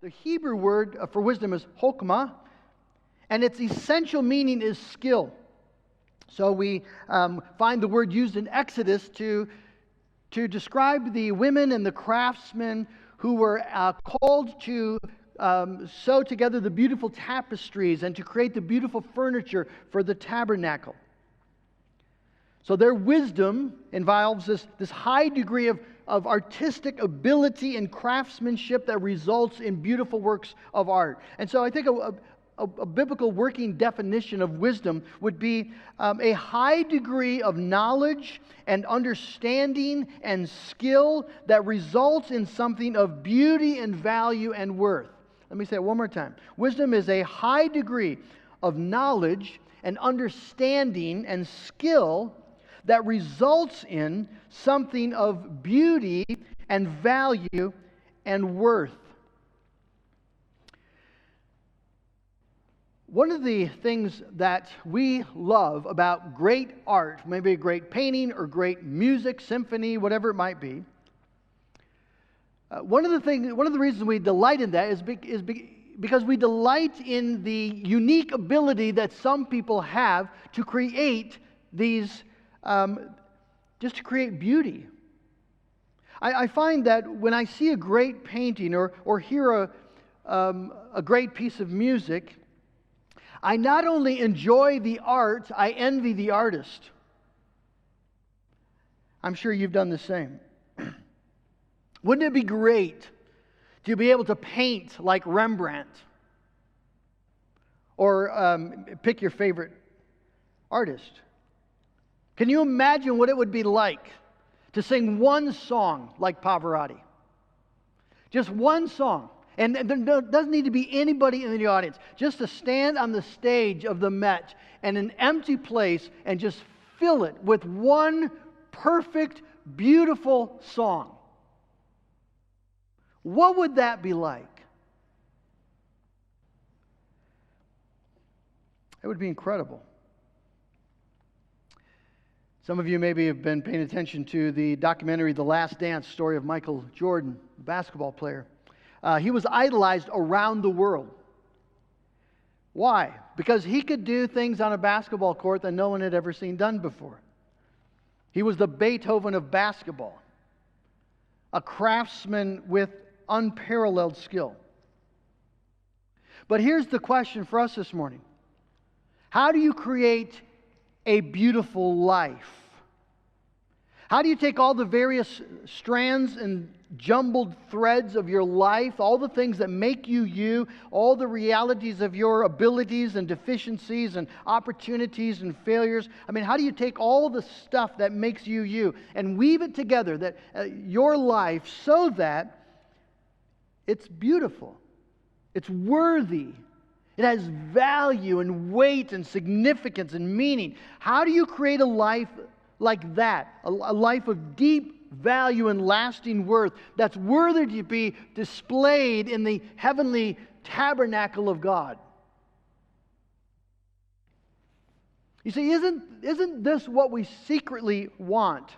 The Hebrew word for wisdom is chokmah, and its essential meaning is skill. So we find the word used in Exodus to describe the women and the craftsmen who were called to sew together the beautiful tapestries and to create the beautiful furniture for the tabernacle. So their wisdom involves this high degree of artistic ability and craftsmanship that results in beautiful works of art. And so I think a biblical working definition of wisdom would be a high degree of knowledge and understanding and skill that results in something of beauty and value and worth. Let me say it one more time. Wisdom is a high degree of knowledge and understanding and skill that results in something of beauty and value and worth. One of the things that we love about great art, maybe a great painting or great music, symphony, whatever it might be, one of the reasons we delight in that is because we delight in the unique ability that some people have to create these, just to create beauty. I find that when I see a great painting or hear a great piece of music, I not only enjoy the art, I envy the artist. I'm sure you've done the same. Wouldn't it be great to be able to paint like Rembrandt? Or pick your favorite artist. Can you imagine what it would be like to sing one song like Pavarotti? Just one song. And there doesn't need to be anybody in the audience. Just to stand on the stage of the Met in an empty place and just fill it with one perfect, beautiful song. What would that be like? It would be incredible. Some of you maybe have been paying attention to the documentary The Last Dance, story of Michael Jordan, the basketball player. He was idolized around the world. Why? Because he could do things on a basketball court that no one had ever seen done before. He was the Beethoven of basketball, a craftsman with unparalleled skill. But here's the question for us this morning. How do you create a beautiful life? How do you take all the various strands and jumbled threads of your life, all the things that make you you, all the realities of your abilities and deficiencies and opportunities and failures? I mean, how do you take all the stuff that makes you you and weave it together, that your life, so that it's beautiful, it's worthy, it has value and weight and significance and meaning? How do you create a life like that, a life of deep value and lasting worth that's worthy to be displayed in the heavenly tabernacle of God? You see, isn't this what we secretly want?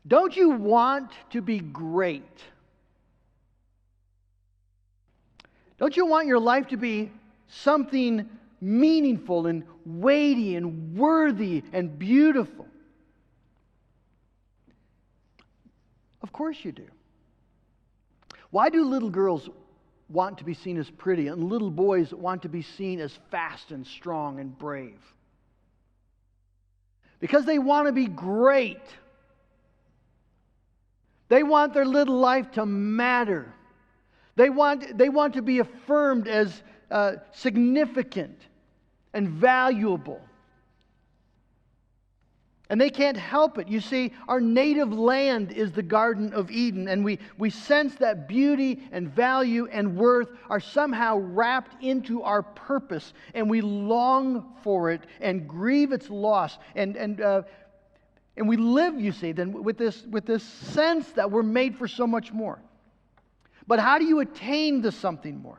Don't you want to be great? Don't you want your life to be something meaningful and weighty and worthy and beautiful? Of course you do. Why do little girls want to be seen as pretty and little boys want to be seen as fast and strong and brave? Because they want to be great. They want their little life to matter. They want to be affirmed as significant and valuable. And they can't help it. You see, our native land is the Garden of Eden, and we sense that beauty and value and worth are somehow wrapped into our purpose, and we long for it and grieve its loss. And we live, you see, then with this sense that we're made for so much more. But how do you attain to something more?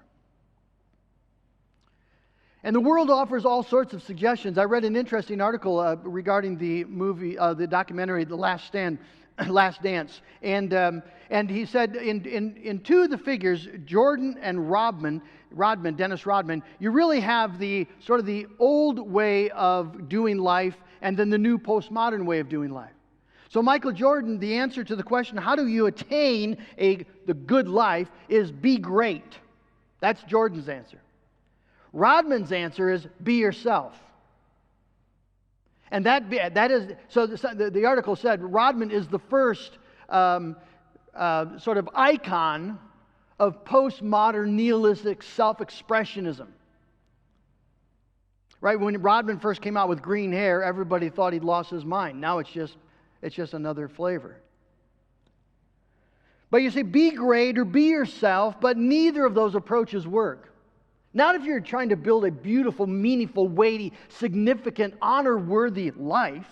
And the world offers all sorts of suggestions. I read an interesting article regarding the movie, the documentary, The Last Stand, Last Dance. And he said in two of the figures, Jordan and Dennis Rodman, you really have the sort of the old way of doing life and then the new postmodern way of doing life. So Michael Jordan, the answer to the question, how do you attain the good life, is be great. That's Jordan's answer. Rodman's answer is be yourself. And that is, so the article said Rodman is the first sort of icon of postmodern nihilistic self-expressionism. Right, when Rodman first came out with green hair, everybody thought he'd lost his mind. Now it's just another flavor. But you say be great or be yourself, but neither of those approaches work. Not if you're trying to build a beautiful, meaningful, weighty, significant, honor-worthy life.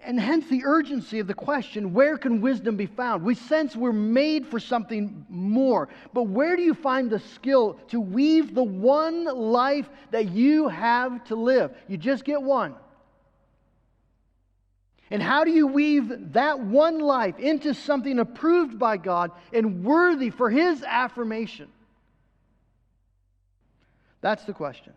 And hence the urgency of the question, where can wisdom be found? We sense we're made for something more. But where do you find the skill to weave the one life that you have to live? You just get one. And how do you weave that one life into something approved by God and worthy for His affirmation? That's the question.